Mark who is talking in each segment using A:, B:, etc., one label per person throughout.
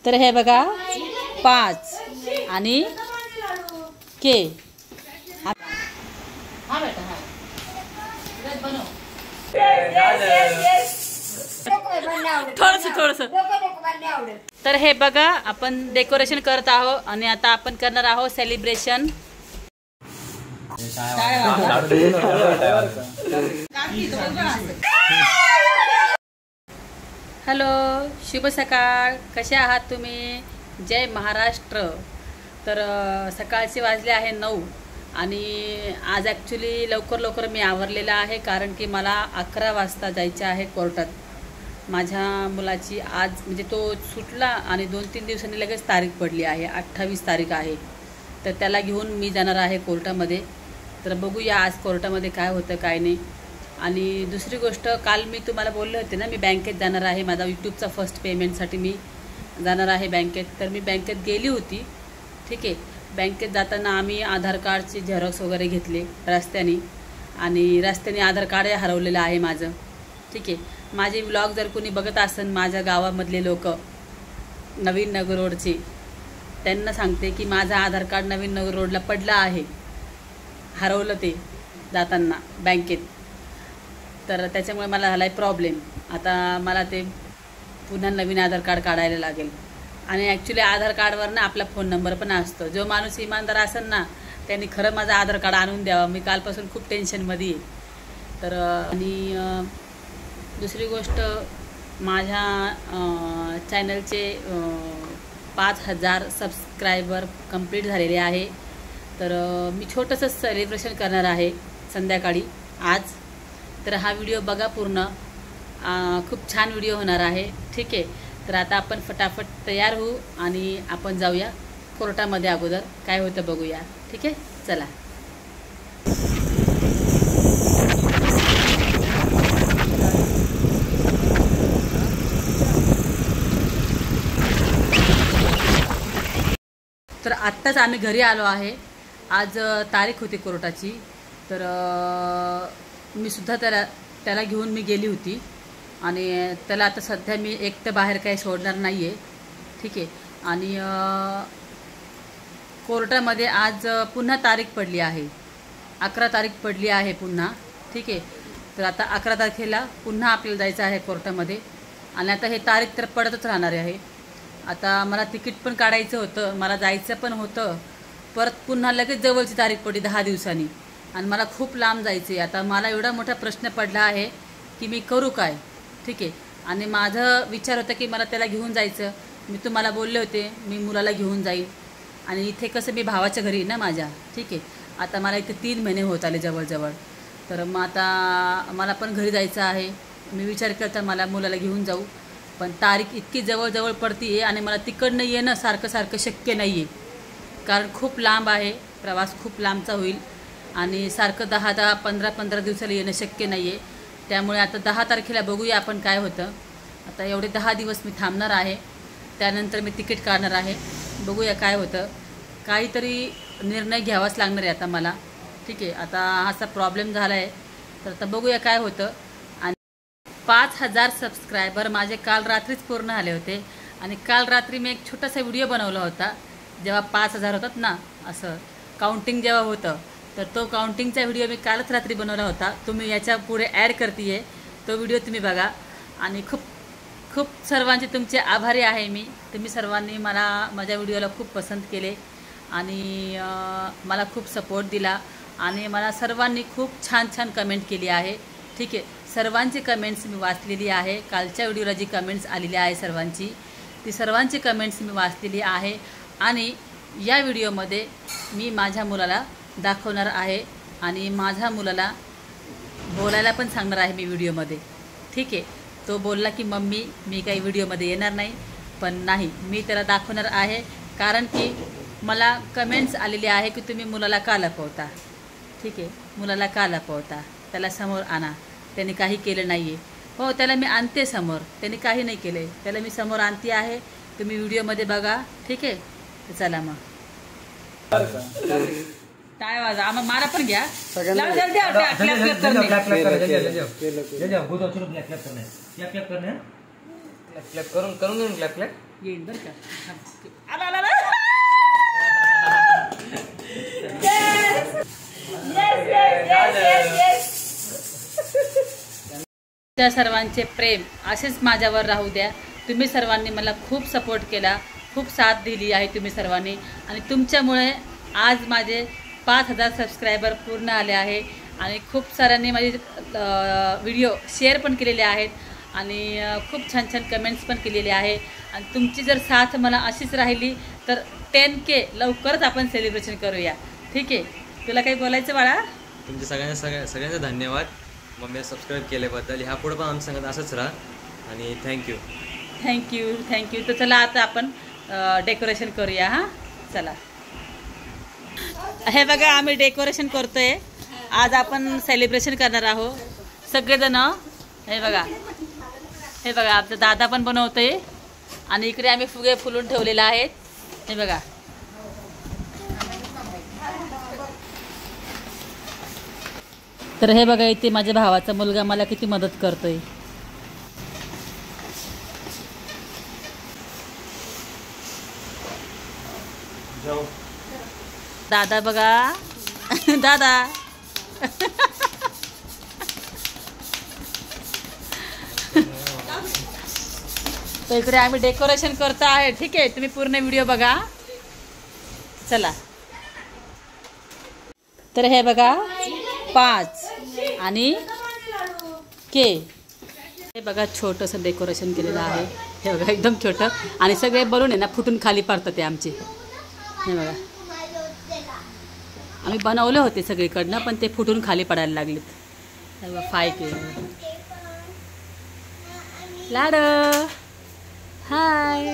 A: तर हे बघा 5 आणि के हा बेटा हा बनव थोडस तर हे बघा आपण डेकोरेशन करत आहोत आणि आता आपण करणार आहोत सेलिब्रेशन. हॅलो, शुभ सकाळ. कसे आहात तुम्ही? जय महाराष्ट्र. तर सकाळचे वाजले आहे 9 आणि आज ॲक्च्युली लवकर मी आवरलेला आहे कारण की मला 11 वाजता जायचे आहे कोर्टात. माझ्या मुलाची आज म्हणजे तो सुटला आणि 2-3 दिवसांनी लगेच तारीख पडली आहे. 28 तारीख आहे. तर त्याला घेऊन मी जाणार आहे कोर्टामध्ये. तर बघूया आज कोर्टामध्ये काय होतं काय नाही. आणि दुसरी गोष्ट, काल मी तुम्हाला बोलले होते ना मी बँकेत जाणार आहे. माझा यूट्यूबचा फर्स्ट पेमेंटसाठी मी जाणार आहे बँकेत. तर मी बँकेत गेली होती. ठीक आहे. बँकेत जाताना आम्ही आधार कार्डचे झेरॉक्स वगैरे घेतले रस्त्याने आणि रस्त्याने आधार कार्ड हरवलेलं आहे माझं. ठीक आहे. माझे व्लॉग जर कोणी बघत असेल माझ्या गावामधले लोक नवीन नगर रोडचे, त्यांना सांगते की माझं आधार कार्ड नवीन नगर रोडला पडलं आहे, हरवलं ते जाताना बँकेत. तर त्याच्यामुळे मला झाला आहे प्रॉब्लेम. आता मला ते पुन्हा नवीन आधार कार्ड काढायला लागेल. आणि ॲक्च्युली आधार कार्डवर ना आपला फोन नंबर पण असतो. जो माणूस इमानदार असेल ना त्यांनी खरं माझं आधार कार्ड आणून द्यावं. मी कालपासून खूप टेन्शनमध्ये आहे. तर आणि दुसरी गोष्ट, माझ्या चॅनलचे 5000 सबस्क्रायबर कंप्लीट झालेले आहे. तर मी छोटंसं सेलिब्रेशन करणार आहे संध्याकाळी आज. तर हा व्हिडिओ बघा पूर्ण. खूप छान व्हिडिओ होणार आहे. ठीक आहे. तर आता आपण फटाफट तयार होऊ आणि आपण जाऊया कोर्टामध्ये. अगोदर काय होतं बघूया. ठीक आहे, चला. तर आत्ताच आम्ही घरी आलो आहे. आज तारीख होती कोर्टाची. तर मी सुद्धा त्याला घेऊन मी गेली होती आणि त्याला आता सध्या मी एकटं बाहेर काही सोडणार नाही आहे. ठीक आहे. आणि कोर्टामध्ये आज पुन्हा तारीख पडली आहे. 11 तारीख पडली आहे पुन्हा. ठीक आहे. तर आता 11 तारखेला पुन्हा आपल्याला जायचं आहे कोर्टामध्ये. आणि आता हे तारीख तर पडतच राहणार आहे. आता मला तिकीट पण काढायचं होतं, मला जायचं पण होतं. परत पुन्हा लगेच जवळची तारीख पडली 10 दिवसांनी आणि मला खूप लांब जायचं आहे. आता मला एवढा मोठा प्रश्न पडला आहे की मी करू काय. ठीक आहे. आणि माझं विचार होता की मला त्याला घेऊन जायचं. मी तुम्हाला बोलले होते मी मुलाला घेऊन जाईल. आणि इथे कसं मी भावाच्या घरी ना माझ्या. ठीक आहे. आता मला इथे 3 महिने होत आले जवळजवळ. तर मग आता मला पण घरी जायचं आहे. मी विचार करता मला मुलाला घेऊन जाऊ, पण तारीख इतकी जवळ पडती आहे आणि मला तिकडनं येणं सारखं शक्य नाही आहे. कारण खूप लांब आहे, प्रवास खूप लांबचा होईल आणि सारखं 10 15 दिवसाला येणं शक्य नाही आहे. त्यामुळे आता 10 तारखेला बघूया आपण काय होतं. आता एवढे 10 दिवस मी थांबणार आहे. त्यानंतर मी तिकीट काढणार आहे. बघूया काय होतं. काहीतरी निर्णय घ्यावाच लागणार आहे आता मला. ठीक आहे. आता असा प्रॉब्लेम झाला आहे. तर आता बघूया काय होतं. आणि 5000 सबस्क्रायबर माझे काल रात्रीच पूर्ण झाले होते. आणि काल रात्री मी एक छोटासा व्हिडिओ बनवला होता जेव्हा 5000 होतात ना, असं काउंटिंग जेव्हा होतं. तर तो काउंटिंगचा व्हिडिओ मी कालच रात्री बनवला होता. तुम्ही याच्या पुढे ॲड करते आहे तो व्हिडिओ, तुम्ही बघा. आणि खूप सर्वांचे तुमचे आभारी आहे मी. तुम्ही सर्वांनी मला माझ्या व्हिडिओला खूप पसंत केले आणि मला खूप सपोर्ट दिला आणि मला सर्वांनी खूप छान कमेंट केली आहे. ठीक आहे. सर्वांची कमेंट्स मी वाचलेली आहे. कालच्या व्हिडिओला जी कमेंट्स आलेली आहे सर्वांची, ती सर्वांची कमेंट्स मी वाचलेली आहे. आणि या व्हिडिओमध्ये मी माझ्या मुलाला दाखवणार आहे आणि माझ्या मुलाला बोलायला पण सांगणार आहे मी व्हिडिओमध्ये. ठीक आहे. तो बोलला की मम्मी मी काही व्हिडिओमध्ये येणार नाही, पण नाही, मी त्याला दाखवणार आहे. कारण की मला कमेंट्स आलेले आहे की तुम्ही मुलाला का लपवता. ठीक आहे. मुलाला का लपवता, त्याला समोर आणा. त्याने काही केलं नाही आहे. हो, त्याला मी आणते समोर, त्याने काही नाही केलं आहे. त्याला मी समोर आणते आहे. तुम्ही व्हिडिओमध्ये बघा. ठीक आहे. चला मग टाळ वाजा. आम्हाला मला पण घ्या.
B: करून
A: येईल बरं का. आला आला आला. त्या सर्वांचे प्रेम असेच माझ्यावर राहू द्या. तुम्ही सर्वांनी मला खूप सपोर्ट केला, खूप साथ दिली आहे तुम्ही सर्वांनी, आणि तुमच्यामुळे आज माझे 5000 सबस्क्रायबर पूर्ण आले आहे. आणि खूप साऱ्यांनी माझे व्हिडिओ शेअर पण केलेले आहेत आणि खूप छान छान कमेंट्स पण केलेले आहे. आणि तुमची जर साथ मला अशीच राहिली तर 10K लवकरच आपण सेलिब्रेशन करूया. ठीक आहे, तुला काही बोलायचं बाळा?
B: तुमच्या सगळ्यांचं धन्यवाद मम्मी सबस्क्राईब केल्याबद्दल. ह्या पुढे पण आमच्या संगत असंच राहा आणि थँक्यू.
A: थँक्यू. तर चला आता आपण डेकोरेशन करूया. हां चला. हे बघा आम्ही डेकोरेशन करतोय. आज आपण सेलिब्रेशन करणार आहोत सगळेजण. हे बघा आमचा दादा पण बनवतोय आणि इकडे आम्ही फुगे फुलून ठेवलेले आहेत. हे बघा. तर हे बघा इथे माझ्या भावाचा मुलगा मला किती मदत करतोय. दादा बघा दादा. तर इकडे आम्ही डेकोरेशन करतो आहे. ठीक आहे, तुम्ही पूर्ण व्हिडिओ बघा. चला. तर हे बघा 5 आणि के. हे बघा छोटंसं डेकोरेशन केलेलं आहे. हे बघा एकदम छोटं, आणि सगळे बलून आहे ना फुटून खाली पडतात ते आमचे. हे बघा आम्ही बनवले होते सगळीकडनं, पण ते फुटून खाली पडायला लागलेत. हे बघा 5K. लाड हाय.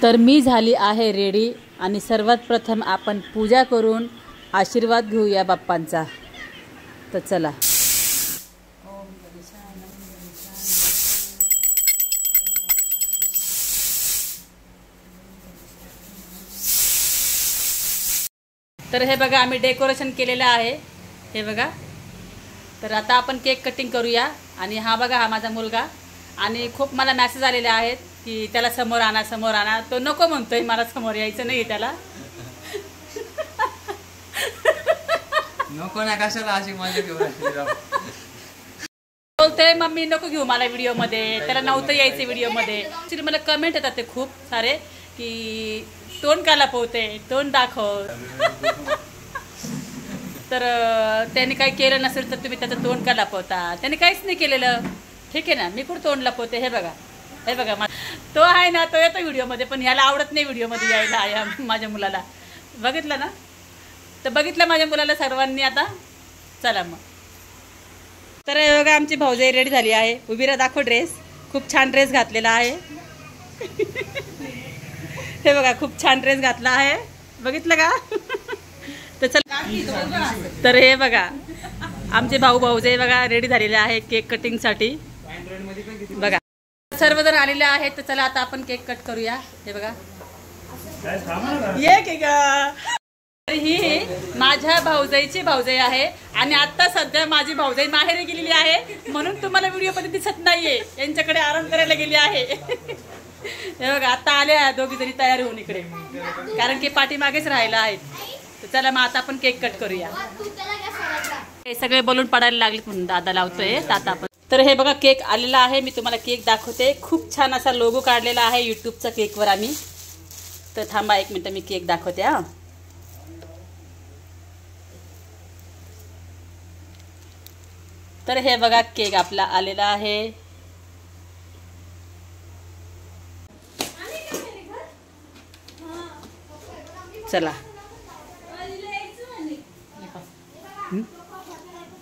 A: तर मी झाली आहे रेडी, आणि सर्वात प्रथम आपण पूजा करून आशीर्वाद घेऊया बाप्पांचा. तर चला. तर हे बघा आम्ही डेकोरेशन केलेलं आहे. हे बघा. तर आता आपण केक कटिंग करूया. आणि हा बघा हा माझा मुलगा, आणि खूप मला मॅसेज आलेले आहेत की त्याला समोर आणा. तो नको म्हणतोय, मला समोर यायचं नाही त्याला.
B: नको ना, कशाला अशी माझ्या घेऊन
A: बोलतोय मम्मी नको घेऊ मला व्हिडिओमध्ये, त्याला नव्हतं यायचं व्हिडिओमध्ये. ॲक्च्युली मला कमेंट येतात ते खूप सारे की तोंड का लपवते, तोंड दाखव. तर त्याने काही केलं नसेल तर तुम्ही त्याचं तोंड का लपवता. त्याने काहीच नाही केलेलं. ठीक आहे ना, मी कुठं तोंड लपवते. हे बघा तो आहे ना, तो येतो व्हिडिओमध्ये, पण ह्याला आवडत नाही व्हिडिओमध्ये यायला. माझ्या मुलाला बघितलं ना, तर बघितलं माझ्या मुलाला सर्वांनी. आता चला मग. तर हे बघा आमची भाऊजाई रेडी झाली आहे. उभीरा दाखव ड्रेस. खूप छान ड्रेस घातलेला आहे. हे बघा खूप छान ड्रेस घातला आहे, बघितलं का? तर चला. तर हे बघा आमचे भाऊजाई बघा रेडी झालेले आहे केक कटिंगसाठी. बघा सर्वजण आलेले आहेत. तर चला आता आपण केक कट करूया. हे बघा ये केक. ही माझ्या भाऊजाईची भाऊजाई आहे, आणि आता सध्या माझी भाऊजाई माहेरी गेलेली आहे, म्हणून तुम्हाला व्हिडिओमध्ये दिसत नाहीये. यांच्याकडे आराम करायला गेली आहे. हे बघा आता आल्या दोघी जणी तयार होऊन इकडे, कारण की पाठीमागेच राहिला आहेत. तर चला मग आता आपण केक कट करूया. हे सगळे बलून पडायला लागले म्हणून दादा लावतोय. आता आपण तर हे बघा केक आलेला आहे. मी तुम्हाला केक दाखवते. खूप छान असा लोगो काढलेला आहे यूट्यूबचा केकवर आम्ही. तर थांबा 1 मिनिट, मी केक दाखवते. हा तर हे बघा केक आपला आलेला आहे. चला.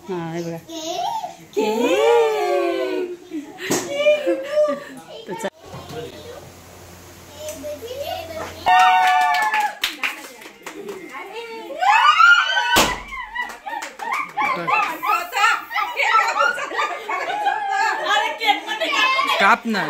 A: हा हे बघा
B: काप ना.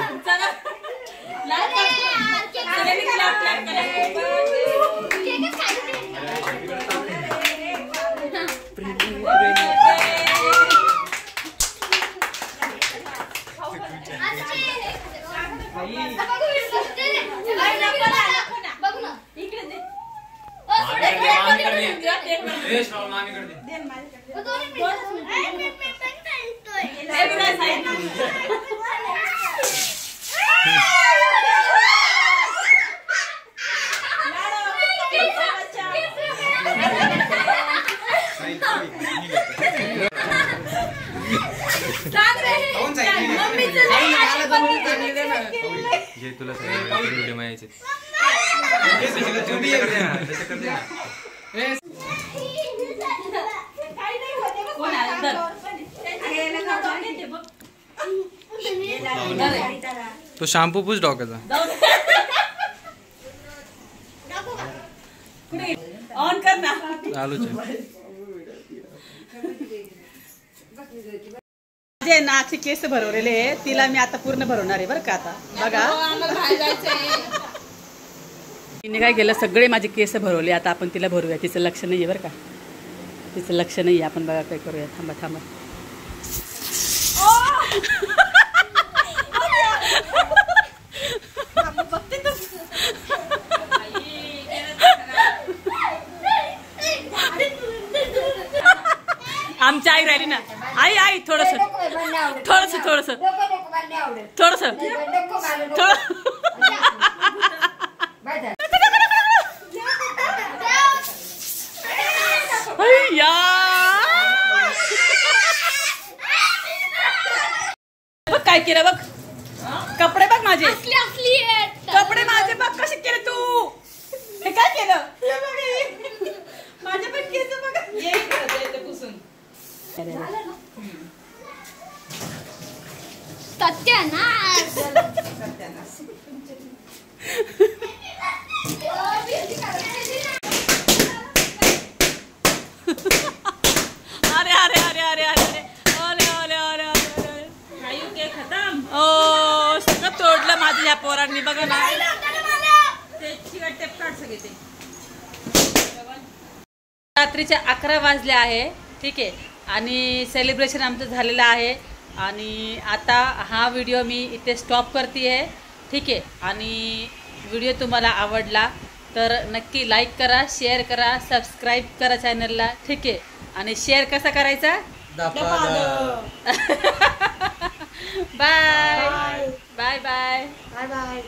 B: जे तुला व्हिडिओ माहिती तो शॅम्पू पूछ डोक्याचा
A: ऑन कर ना
B: चालूच आहे.
A: माझे नाकचे केस भरवलेले आहे, तिला मी आता पूर्ण भरवणार आहे बरं का. आता बघा तिने काय केलं, सगळे माझे केस भरवले. आता आपण तिला भरूया. तिचं लक्ष नाही आहे बरं का, तिचं लक्ष नाही आहे. आपण बघा काय करूया. थांबा थांबा. आमची आई राहिली ना. आई आई थोडस थोडस थोडस थोडस बघ काय केलं बघ. कपडे बघ माझे, कपडे माझे बघ कसे केले तू. हे काय केलं माझे पण केस बघ. पुसून अरे अरे अरे अरे अरे ओले ओले ओले ओले खतम. ओ सगळं तोडलं माझं या पोरांनी. बघा ना रात्रीचे 11 वाजले आहे. ठीक आहे. आणि सेलिब्रेशन आमचं झालेलं आहे. आणि आता हा व्हिडिओ मी इथे स्टॉप करते आहे. ठीक आहे. आणि व्हिडिओ तुम्हाला आवडला तर नक्की लाईक करा, शेअर करा, सबस्क्राईब करा चॅनलला. ठीक आहे. आणि शेअर कसा करायचा. Bye bye bye bye.